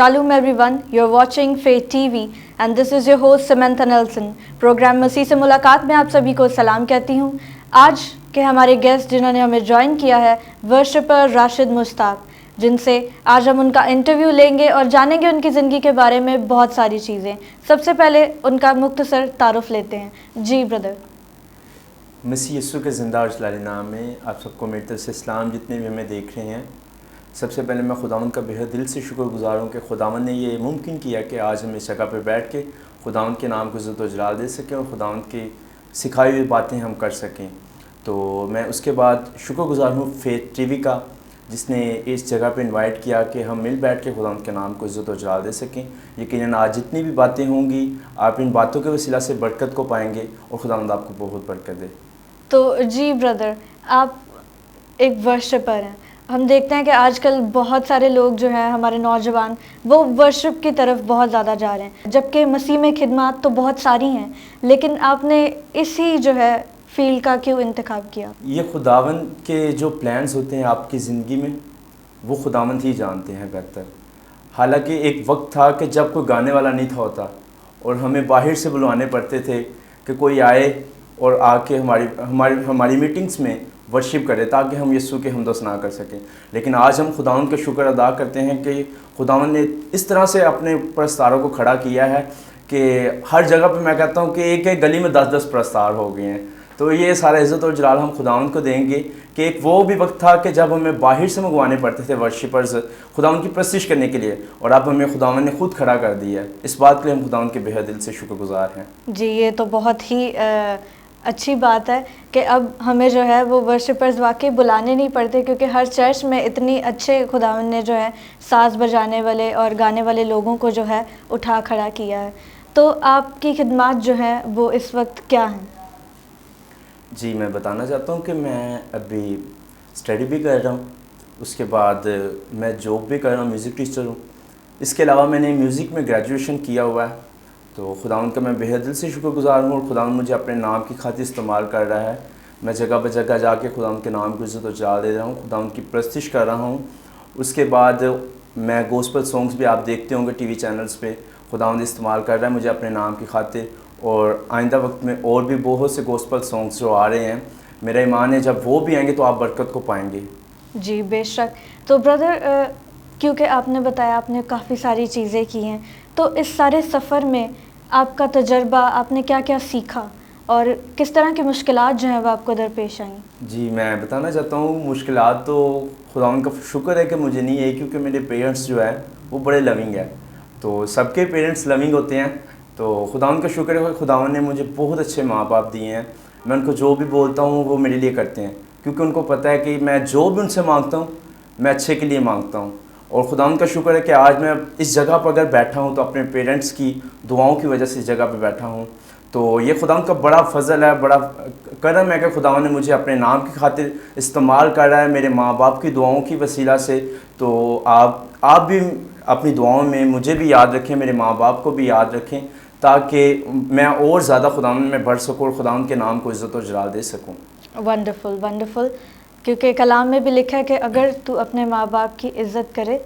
Shalom everyone, you're watching Faith TV and this is your host Samantha Nelson. Programme मसीह से मुलाकात में आप सभी को सलाम कहती हूँ। आज के हमारे गेस्ट जिन्होंने हमें ज्वाइन किया है वर्शिपर राशिद मुश्ताक, जिनसे आज हम उनका इंटरव्यू लेंगे और जानेंगे उनकी ज़िंदगी के बारे में बहुत सारी चीज़ें। सबसे पहले उनका मुख्तसर तारुफ लेते हैं। जी ब्रदर। मसीह यीशु के ज़िंदा और जलाली नाम में आप सबको मेरी तरफ से इस्लाम, जितने भी हमें देख रहे हैं। सबसे पहले मैं खुदावंद का बेहद दिल से शुक्रगुज़ार हूँ कि खुदावंद ने ये मुमकिन किया कि आज हम इस जगह पर बैठ के खुदावंद के नाम को इज़्ज़त और जलाल दे सकें और खुदावंद की सिखाई हुई बातें हम कर सकें। तो मैं उसके बाद शुक्रगुज़ार हूँ फेथ टीवी का, जिसने इस जगह पे इनवाइट किया कि हम मिल बैठ के खुदावंद के नाम को इज़्ज़त और जलाल दे सकें। यकीनन आज जितनी भी बातें होंगी आप इन बातों के वसीला से बरकत को पाएंगे और खुदावंद आपको बहुत बरकत दे। तो जी ब्रदर, आप एक वर्शिपर हैं। हम देखते हैं कि आजकल बहुत सारे लोग जो हैं, हमारे नौजवान, वो वर्शिप की तरफ बहुत ज़्यादा जा रहे हैं, जबकि मसीह में खिदमत तो बहुत सारी हैं, लेकिन आपने इसी जो है फील्ड का क्यों इंतखाब किया? ये खुदावंद के जो प्लान्स होते हैं आपकी ज़िंदगी में, वो खुदावंद ही जानते हैं बेहतर। हालांकि एक वक्त था कि जब कोई गाने वाला नहीं था होता और हमें बाहर से बुलवाने पड़ते थे कि कोई आए और आके हमारी मीटिंग्स में वर्शिप करे ताकि हम यीशु के हमदोसना कर सकें। लेकिन आज हम खुदावंद का शुक्र अदा करते हैं कि खुदावंद ने इस तरह से अपने परस्तारों को खड़ा किया है कि हर जगह पे मैं कहता हूँ कि एक एक गली में 10-10 परस्तार हो गए हैं। तो ये सारा इज़्ज़त और जलाल हम खुदावंद को देंगे कि एक वो भी वक्त था कि जब हमें बाहर से मंगवाने पड़ते थे वर्शिपर्स खुदावंद की प्रस्तिश करने के लिए, और अब हमें खुदावंद ने खुद खड़ा कर दिया है। इस बात के लिए हम खुदावंद के बेहद दिल से शुक्रगुजार हैं। जी, ये तो बहुत ही अच्छी बात है कि अब हमें जो है वो वर्शिपर्स वाकई बुलाने नहीं पड़ते, क्योंकि हर चर्च में इतनी अच्छे खुदावंद ने जो है साज बजाने वाले और गाने वाले लोगों को जो है उठा खड़ा किया है। तो आपकी खिदमत जो है वो इस वक्त क्या हैं? जी, मैं बताना चाहता हूँ कि मैं अभी स्टडी भी कर रहा हूँ, उसके बाद मैं जॉब भी कर रहा हूँ, म्यूज़िक टीचर हूँ। इसके अलावा मैंने म्यूज़िक में ग्रेजुएशन किया हुआ है। तो खुदावंद का मैं बेहद दिल से शुक्रगुज़ार हूँ और खुदावंद मुझे अपने नाम की खातिर इस्तेमाल कर रहा है। मैं जगह पर जगह जाके खुदावंद के नाम को इज़्ज़त और जलाल दे रहा हूँ, खुदावंद की प्रस्तिश कर रहा हूँ। उसके बाद मैं गॉस्पेल सॉन्ग्स भी आप देखते होंगे टीवी चैनल्स पे, खुदावंद इस्तेमाल कर रहा है मुझे अपने नाम की खातिर। और आइंदा वक्त में और भी बहुत से गॉस्पेल सॉन्ग्स जो आ रहे हैं, मेरा ईमान है जब वो भी आएंगे तो आप बरकत को पाएंगे। जी बेशक। तो ब्रदर, क्योंकि आपने बताया आपने काफ़ी सारी चीज़ें की हैं, तो इस सारे सफ़र में आपका तजर्बा, आपने क्या क्या सीखा और किस तरह की मुश्किलात जो हैं वो आपको दरपेश आईं? जी, मैं बताना चाहता हूँ मुश्किलात तो खुदावंद का शुक्र है कि मुझे नहीं है, क्योंकि मेरे पेरेंट्स जो है वो बड़े लविंग है। तो सबके पेरेंट्स लविंग होते हैं, तो खुदावंद का शुक्र है कि खुदावंद ने मुझे बहुत अच्छे माँ बाप दिए हैं। मैं उनको जो भी बोलता हूँ वो मेरे लिए करते हैं, क्योंकि उनको पता है कि मैं जो भी उनसे मांगता हूँ मैं अच्छे के लिए मांगता हूँ। और खुदावंद का शुक्र है कि आज मैं इस जगह पर अगर बैठा हूँ तो अपने पेरेंट्स की दुआओं की वजह से इस जगह पर बैठा हूँ। तो ये खुदावंद का बड़ा फजल है, बड़ा करम है कि खुदावंद ने मुझे अपने नाम की खातिर इस्तेमाल कर रहा है, मेरे माँ बाप की दुआओं की वसीला से। तो आप भी अपनी दुआओं में मुझे भी याद रखें, मेरे माँ बाप को भी याद रखें, ताकि मैं और ज़्यादा खुदावंद में बढ़ सकूँ और खुदावंद के नाम को इज़्ज़त और जलाल दे सकूँ। वंडरफुल वंडरफुल, क्योंकि कलाम में भी लिखा है कि अगर तू अपने माँ बाप की इज़्ज़त करे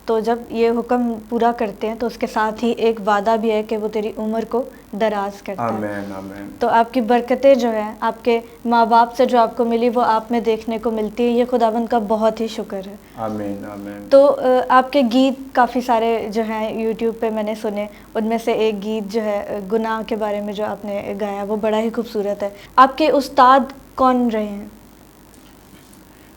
तो जब ये हुक्म पूरा करते हैं तो उसके साथ ही एक वादा भी है कि वो तेरी उम्र को दराज करता है। आमीन आमीन। तो आपकी बरकतें जो हैं आपके माँ बाप से जो आपको मिली वो आप में देखने को मिलती है। ये खुदावंद का बहुत ही शुक्र है। आमीन आमीन। तो आपके गीत काफ़ी सारे जो हैं यूट्यूब पे मैंने सुने, उनमें से एक गीत जो है गुनाह के बारे में जो आपने गाया वो बड़ा ही खूबसूरत है। आपके उस्ताद कौन रहे हैं?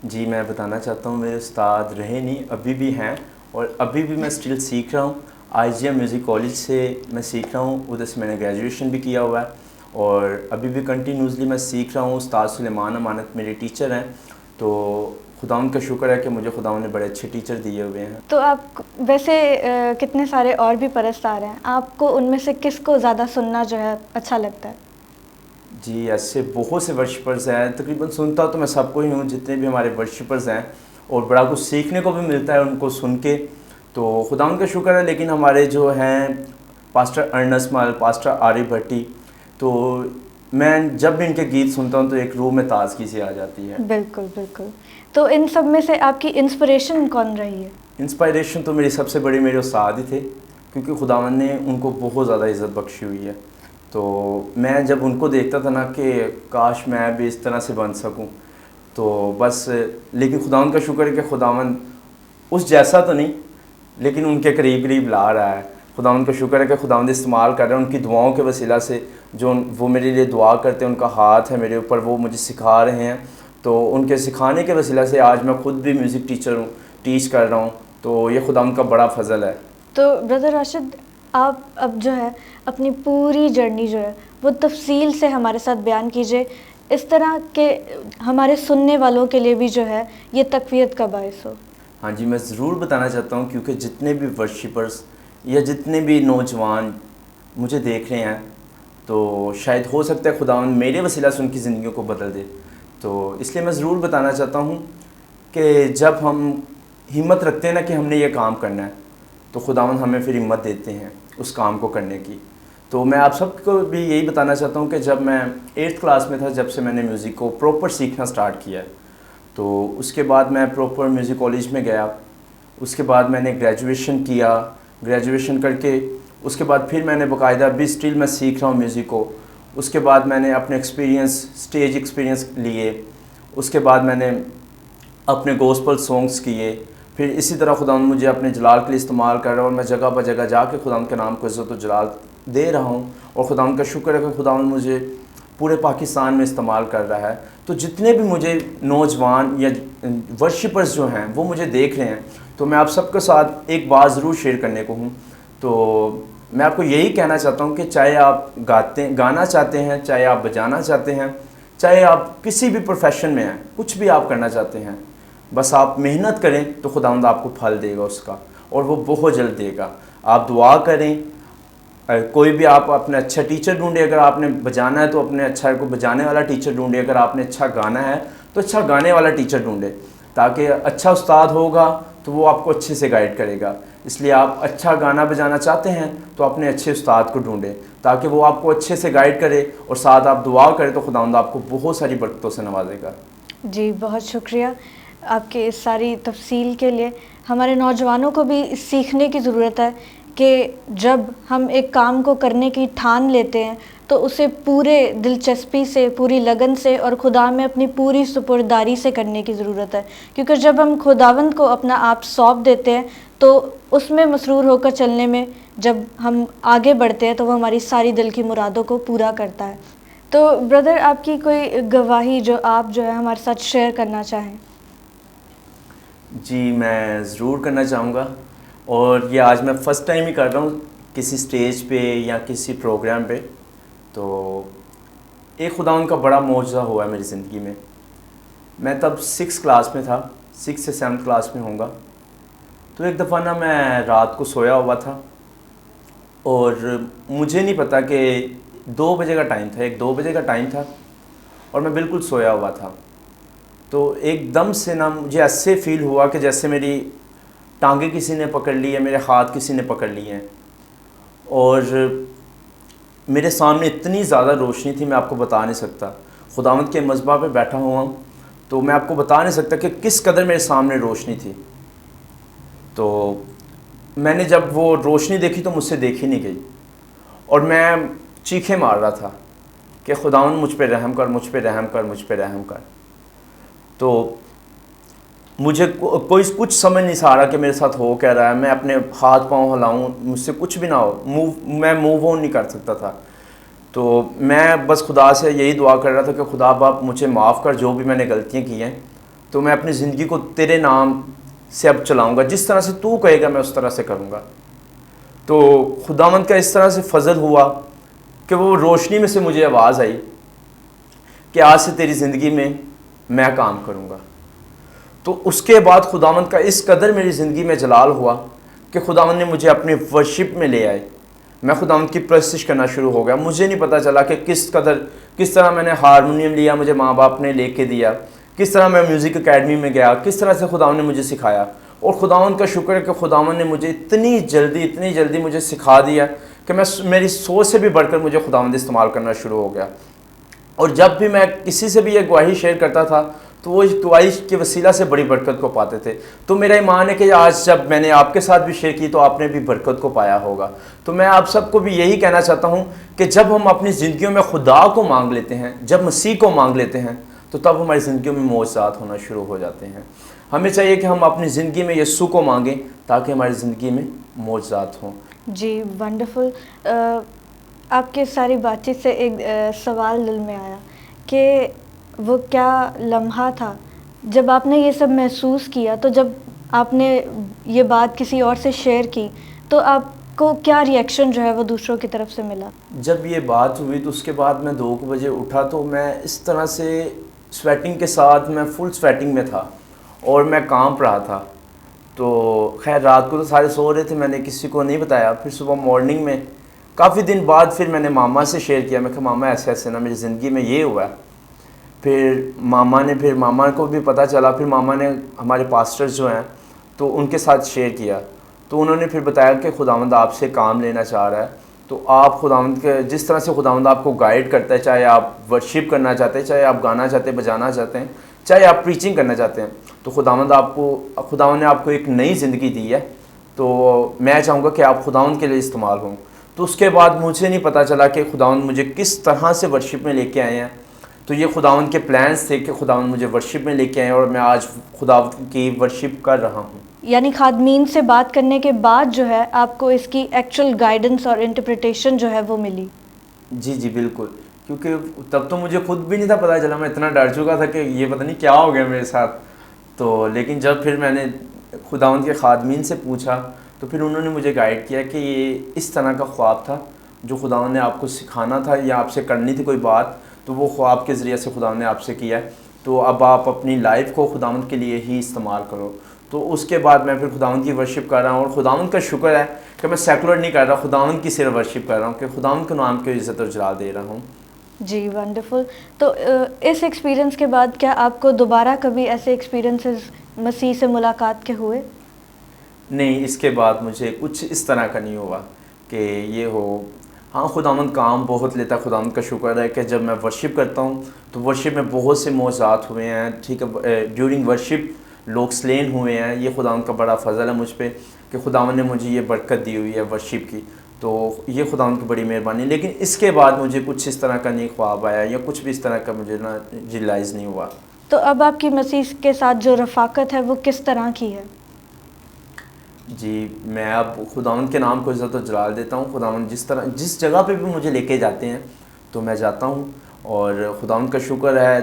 जी, मैं बताना चाहता हूँ मेरे उस्ताद रहे नहीं, अभी भी हैं और अभी भी मैं स्टिल सीख रहा हूँ। IGM म्यूज़िक कॉलेज से मैं सीख रहा हूँ, उधर से मैंने ग्रेजुएशन भी किया हुआ है और अभी भी कंटिन्यूसली मैं सीख रहा हूँ। उस्ताद सुलेमान अमानत मेरे टीचर हैं। तो खुदावंद का शुक्र है कि मुझे खुदावंद ने बड़े अच्छे टीचर दिए हुए हैं। तो आप वैसे कितने सारे और भी परस्तार हैं, आपको उनमें से किसको ज़्यादा सुनना जो है अच्छा लगता है? जी, ऐसे बहुत से वर्शिपर्स हैं, तकरीबन सुनता तो मैं सबको ही हूँ, जितने भी हमारे वर्शिपर्स हैं, और बड़ा कुछ सीखने को भी मिलता है उनको सुन के। तो खुदावंद का शुक्र है। लेकिन हमारे जो हैं पास्टर अर्नस माल, पास्टर आरिफ भट्टी, तो मैं जब भी इनके गीत सुनता हूँ तो एक रूह में ताजगी सी आ जाती है। बिल्कुल बिल्कुल। तो इन सब में से आपकी इंस्पिरेशन कौन रही है? इंस्पायरेशन तो मेरी सबसे बड़ी मेरे उस्ताद ही थे, क्योंकि खुदावंद ने उनको बहुत ज़्यादा इज़्ज़त बख्शी हुई है। तो मैं जब उनको देखता था ना कि काश मैं भी इस तरह से बन सकूं, तो बस, लेकिन खुदावंद का शुक्र है कि खुदावंद उस जैसा तो नहीं, लेकिन उनके करीब करीब ला रहा है। खुदावंद का शुक्र है कि खुदावंद इस्तेमाल कर रहे हैं उनकी दुआओं के वसीला से। जो वो मेरे लिए दुआ करते हैं, उनका हाथ है मेरे ऊपर, वो मुझे सिखा रहे हैं। तो उनके सिखाने के वसीला से आज मैं खुद भी म्यूज़िक टीचर हूँ, टीच कर रहा हूँ। तो ये खुदावंद का बड़ा फजल है। तो ब्रदर राशिद, आप अब जो है अपनी पूरी जर्नी जो है वो तफसील से हमारे साथ बयान कीजिए, इस तरह के हमारे सुनने वालों के लिए भी जो है ये तक़वियत का बायस हो। हाँ जी, मैं ज़रूर बताना चाहता हूँ, क्योंकि जितने भी वर्शिपर्स या जितने भी नौजवान मुझे देख रहे हैं, तो शायद हो सकता है खुदावंद मेरे वसीला से उनकी ज़िंदगियों को बदल दे। तो इसलिए मैं ज़रूर बताना चाहता हूँ कि जब हम हिम्मत रखते हैं ना कि हमने ये काम करना है, तो खुदावंद हमें फिर हिम्मत देते हैं उस काम को करने की। तो मैं आप सबको भी यही बताना चाहता हूँ कि जब मैं 8th क्लास में था, जब से मैंने म्यूज़िक को प्रॉपर सीखना स्टार्ट किया है, तो उसके बाद मैं प्रॉपर म्यूज़िक कॉलेज में गया। उसके बाद मैंने ग्रेजुएशन किया, ग्रेजुएशन करके उसके बाद फिर मैंने बाकायदा अभी स्टिल मैं सीख रहा हूँ म्यूज़िक को। उसके बाद मैंने अपने एक्सपीरियंस, स्टेज एक्सपीरियंस लिए। उसके बाद मैंने अपने गॉस्पल सॉन्ग्स किए। फिर इसी तरह खुदावंद मुझे अपने जलाल के लिए इस्तेमाल कर रहा है, और मैं जगह पर जगह जाके खुदावंद के नाम को इज़्ज़त और जलाल दे रहा हूँ। और खुदावंद का शुक्र है कि खुदावंद मुझे पूरे पाकिस्तान में इस्तेमाल कर रहा है। तो जितने भी मुझे नौजवान या वर्शिपर्स जो हैं वो मुझे देख रहे हैं, तो मैं आप सबके साथ एक बात ज़रूर शेयर करने को हूँ। तो मैं आपको यही कहना चाहता हूँ कि चाहे आप गाना चाहते हैं, चाहे आप बजाना चाहते हैं, चाहे आप किसी भी प्रोफेशन में हैं, कुछ भी आप करना चाहते हैं, बस आप मेहनत करें तो खुदावंद आपको फल देगा उसका, और वो बहुत जल्द देगा। आप दुआ करें, कोई भी आप अपने अच्छा टीचर ढूंढे। अगर आपने बजाना है तो अपने अच्छा को बजाने वाला टीचर ढूंढे। अगर आपने अच्छा गाना है तो अच्छा गाने वाला टीचर ढूंढे, ताकि अच्छा उस्ताद होगा तो वो आपको अच्छे से गाइड करेगा। इसलिए आप अच्छा गाना बजाना चाहते हैं तो अपने अच्छे उस्ताद को ढूंढें, ताकि वो आपको अच्छे से गाइड करे, और साथ आप दुआ करें तो खुदावंद आपको बहुत सारी बरकतों से नवाजेगा। जी, बहुत शुक्रिया आपके इस सारी तफसील के लिए। हमारे नौजवानों को भी सीखने की ज़रूरत है कि जब हम एक काम को करने की ठान लेते हैं तो उसे पूरे दिलचस्पी से, पूरी लगन से और खुदा में अपनी पूरी सुपुर्दारी से करने की ज़रूरत है। क्योंकि जब हम खुदावंद को अपना आप सौंप देते हैं तो उसमें मसरूर होकर चलने में जब हम आगे बढ़ते हैं तो वो हमारी सारी दिल की मुरादों को पूरा करता है। तो ब्रदर, आपकी कोई गवाही जो आप जो है हमारे साथ शेयर करना चाहें? जी, मैं ज़रूर करना चाहूँगा, और ये आज मैं फ़र्स्ट टाइम ही कर रहा हूँ किसी स्टेज पे या किसी प्रोग्राम पे। तो एक खुदावंद का बड़ा मौजज़ा हुआ है मेरी ज़िंदगी में। मैं तब 6th क्लास में था, 6th से 7th क्लास में होऊंगा। तो एक दफ़ा ना मैं रात को सोया हुआ था, और मुझे नहीं पता कि 2 बजे का टाइम था, 1-2 बजे का टाइम था, और मैं बिल्कुल सोया हुआ था। तो एकदम से ना मुझे ऐसे फ़ील हुआ कि जैसे मेरी टांगे किसी ने पकड़ ली है, मेरे हाथ किसी ने पकड़ लिए हैं, और मेरे सामने इतनी ज़्यादा रोशनी थी मैं आपको बता नहीं सकता। खुदावंद के मज़बा पे बैठा हुआ हूँ, तो मैं आपको बता नहीं सकता कि किस कदर मेरे सामने रोशनी थी। तो मैंने जब वो रोशनी देखी तो मुझसे देखी नहीं गई, और मैं चीखें मार रहा था कि खुदावंद मुझ पे रहम कर, मुझ पे रहम कर, मुझ पे रहम कर। तो मुझे कोई कुछ समझ नहीं आ रहा कि मेरे साथ हो क्या रहा है। मैं अपने हाथ पांव हिलाऊं, मुझसे कुछ भी ना हो, मैं मूव ऑन नहीं कर सकता था। तो मैं बस खुदा से यही दुआ कर रहा था कि खुदा बाप मुझे माफ़ कर, जो भी मैंने गलतियां की हैं। तो मैं अपनी ज़िंदगी को तेरे नाम से अब चलाऊँगा, जिस तरह से तू कहेगा मैं उस तरह से करूँगा। तो खुदावंद का इस तरह से फजल हुआ कि वो रोशनी में से मुझे आवाज़ आई कि आज से तेरी ज़िंदगी में मैं काम करूँगा। तो उसके बाद खुदावंद का इस कदर मेरी ज़िंदगी में जलाल हुआ कि खुदावंद ने मुझे अपनी वर्शिप में ले आए। मैं खुदावंद की प्रस्तिश करना शुरू हो गया। मुझे नहीं पता चला कि किस तरह मैंने हारमोनियम लिया, मुझे माँ बाप ने लेके दिया, किस तरह मैं म्यूज़िक एकेडमी में गया, किस तरह से खुदावंद ने मुझे सिखाया। और खुदावंद का शुक्र है कि खुदावंद ने मुझे इतनी जल्दी मुझे सिखा दिया कि मेरी सोच से भी बढ़कर मुझे खुदावंद इस्तेमाल करना शुरू हो गया। और जब भी मैं किसी से भी ये गवाही शेयर करता था तो वो इस गवाही के वसीला से बड़ी बरकत को पाते थे। तो मेरा ईमान है कि आज जब मैंने आपके साथ भी शेयर की तो आपने भी बरकत को पाया होगा। तो मैं आप सबको भी यही कहना चाहता हूँ कि जब हम अपनी ज़िंदगियों में खुदा को मांग लेते हैं, जब मसीह को मांग लेते हैं, तो तब हमारी ज़िंदगियों में मौजज़ात होना शुरू हो जाते हैं। हमें चाहिए कि हम अपनी ज़िंदगी में यीशु को मांगें ताकि हमारी ज़िंदगी में मौजज़ात हों। जी वंडरफुल। आपके सारी बातचीत से एक सवाल दिल में आया कि वो क्या लम्हा था जब आपने ये सब महसूस किया, तो जब आपने ये बात किसी और से शेयर की तो आपको क्या रिएक्शन जो है वो दूसरों की तरफ से मिला? जब ये बात हुई तो उसके बाद मैं 2 बजे उठा तो मैं इस तरह से स्वेटिंग के साथ, मैं फुल स्वेटिंग में था और मैं कांप रहा था। तो खैर रात को तो सारे सो रहे थे, मैंने किसी को नहीं बताया। फिर सुबह मॉर्निंग में काफ़ी दिन बाद फिर मैंने मामा से शेयर किया। मैं कहा मामा ऐसे ऐसे ना मेरी ज़िंदगी में ये हुआ है। फिर मामा को भी पता चला। फिर मामा ने हमारे पास्टर्स जो हैं तो उनके साथ शेयर किया। तो उन्होंने फिर बताया कि खुदावंद आपसे काम लेना चाह रहा है। तो आप खुदावंद के जिस तरह से खुदावंद आपको गाइड करता है, चाहे आप वर्शिप करना चाहते हैं, चाहे आप गाना चाहते हैं, बजाना चाहते हैं, चाहे आप प्रीचिंग करना चाहते हैं, तो खुदावंद ने आपको एक नई ज़िंदगी दी है। तो मैं चाहूँगा कि आप खुदावंद के लिए इस्तेमाल हों। तो उसके बाद मुझे नहीं पता चला कि खुदावंद मुझे किस तरह से वर्शिप में लेके आए हैं। तो ये खुदावंद के प्लान्स थे कि खुदावंद मुझे वर्शिप में लेके आए और मैं आज खुदावंद की वर्शिप कर रहा हूँ। यानी खादमीन से बात करने के बाद जो है आपको इसकी एक्चुअल गाइडेंस और इंटरप्रिटेशन जो है वो मिली? जी जी बिल्कुल, क्योंकि तब तो मुझे खुद भी नहीं था पता चला। मैं इतना डर चुका था कि ये पता नहीं क्या हो गया मेरे साथ। तो लेकिन जब फिर मैंने खुदावंद के खादमीन से पूछा तो फिर उन्होंने मुझे गाइड किया कि ये इस तरह का ख्वाब था जो खुदावंद ने आपको सिखाना था या आपसे करनी थी कोई बात, तो वो ख्वाब के ज़रिए से खुदावंद ने आपसे किया है। तो अब आप अपनी लाइफ को खुदावंद के लिए ही इस्तेमाल करो। तो उसके बाद मैं फिर खुदावंद की वर्शिप कर रहा हूँ और खुदावंद का शुक्र है कि मैं सेकुलर नहीं कर रहा, खुदावंद की सिर्फ वर्शिप कर रहा हूँ कि खुदावंद के नाम की इज़्ज़त और जलाल दे रहा हूँ। जी वंडरफुल। तो इस एक्सपीरियंस के बाद क्या आपको दोबारा कभी ऐसे एक्सपीरियंसेस मसीह से मुलाकात के हुए? नहीं, इसके बाद मुझे कुछ इस तरह का नहीं हुआ कि ये हो। हाँ, खुदावंद काम बहुत लेता है। खुदावंद का शुक्र है कि जब मैं वर्शिप करता हूँ तो वर्शिप में बहुत से मौज़ात हुए हैं। ठीक है, ड्यूरिंग वर्शिप लोग स्लेन हुए हैं। ये खुदावंद का बड़ा फ़ज़ल है मुझ पे कि खुदावंद ने मुझे ये बरकत दी हुई है वर्शिप की। तो ये खुदावंद की बड़ी मेहरबानी। लेकिन इसके बाद मुझे कुछ इस तरह का नहीं ख्वाब आया या कुछ भी इस तरह का मुझे ना रियलाइज़ नहीं हुआ। तो अब आपकी मसीह के साथ जो रफ़ाकत है वो किस तरह की है? जी, मैं अब खुदावंद के नाम को इज़्ज़त और जलाल देता हूँ। खुदावंद जिस जगह पे भी मुझे लेके जाते हैं तो मैं जाता हूँ और खुदावंद का शुक्र है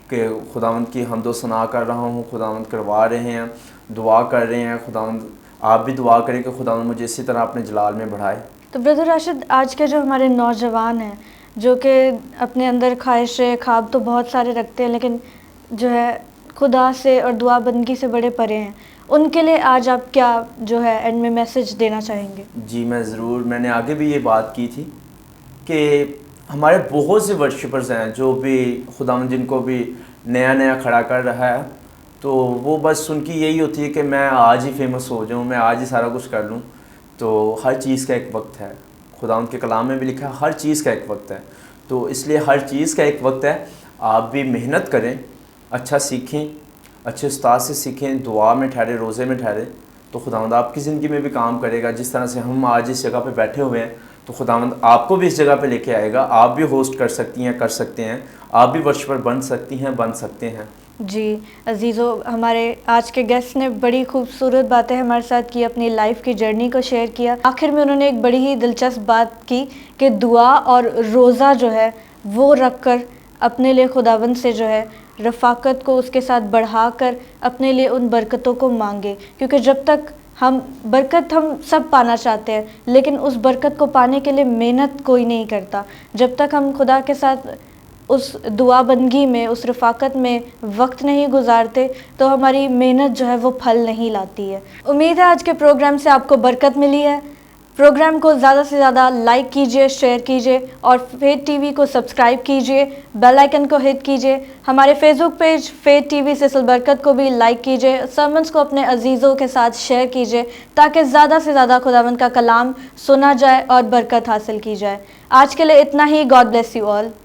कि खुदावंद की हम्द व सना कर रहा हूँ। खुदावंद करवा रहे हैं, दुआ कर रहे हैं। खुदावंद आप भी दुआ करें कि खुदावंद मुझे इसी तरह अपने जलाल में बढ़ाए। तो ब्रदर राशिद, आज के जो हमारे नौजवान हैं जो कि अपने अंदर ख्वाहिशें ख्वाब तो बहुत सारे रखते हैं लेकिन जो है खुदा से और दुआ बंदगी से बड़े परे हैं, उनके लिए आज आप क्या जो है एंड में मैसेज देना चाहेंगे? जी मैं ज़रूर, मैंने आगे भी ये बात की थी कि हमारे बहुत से वर्शिपर्स हैं जो भी खुदावंद जिनको भी नया खड़ा कर रहा है, तो वो बस उनकी यही होती है कि मैं आज ही फेमस हो जाऊँ, मैं आज ही सारा कुछ कर लूँ। तो हर चीज़ का एक वक्त है। खुदावंद के कलाम में भी लिखा है हर चीज़ का एक वक्त है। तो इसलिए हर चीज़ का एक वक्त है। आप भी मेहनत करें, अच्छा सीखें, अच्छे उस्ताद से सीखें, दुआ में ठहरे, रोज़े में ठहरे, तो खुदावंद आपकी ज़िंदगी में भी काम करेगा। जिस तरह से हम आज इस जगह पे बैठे हुए हैं तो खुदावंद आपको भी इस जगह पे लेके आएगा। आप भी होस्ट कर सकती हैं, कर सकते हैं, आप भी वर्शिपर बन सकती हैं, बन सकते हैं। जी अजीज़ों, हमारे आज के गेस्ट ने बड़ी खूबसूरत बातें हमारे साथ की, अपनी लाइफ की जर्नी को शेयर किया। आखिर में उन्होंने एक बड़ी ही दिलचस्प बात की कि दुआ और रोज़ा जो है वो रख कर अपने लिए खुदावंद से जो है रफ़ाकत को उसके साथ बढ़ाकर अपने लिए उन बरकतों को मांगे, क्योंकि जब तक हम बरकत हम सब पाना चाहते हैं लेकिन उस बरकत को पाने के लिए मेहनत कोई नहीं करता। जब तक हम खुदा के साथ उस दुआ बंदगी में, उस रफ़ाकत में वक्त नहीं गुजारते तो हमारी मेहनत जो है वो फल नहीं लाती है। उम्मीद है आज के प्रोग्राम से आपको बरकत मिली है। प्रोग्राम को ज़्यादा से ज़्यादा लाइक कीजिए, शेयर कीजिए और फेथ टीवी को सब्सक्राइब कीजिए, बेल आइकन को हिट कीजिए। हमारे फेसबुक पेज फेथ टीवी सिलसिल बरकत को भी लाइक कीजिए। सरमन्स को अपने अजीज़ों के साथ शेयर कीजिए ताकि ज़्यादा से ज़्यादा खुदावंद का कलाम सुना जाए और बरकत हासिल की जाए। आज के लिए इतना ही। God bless you all.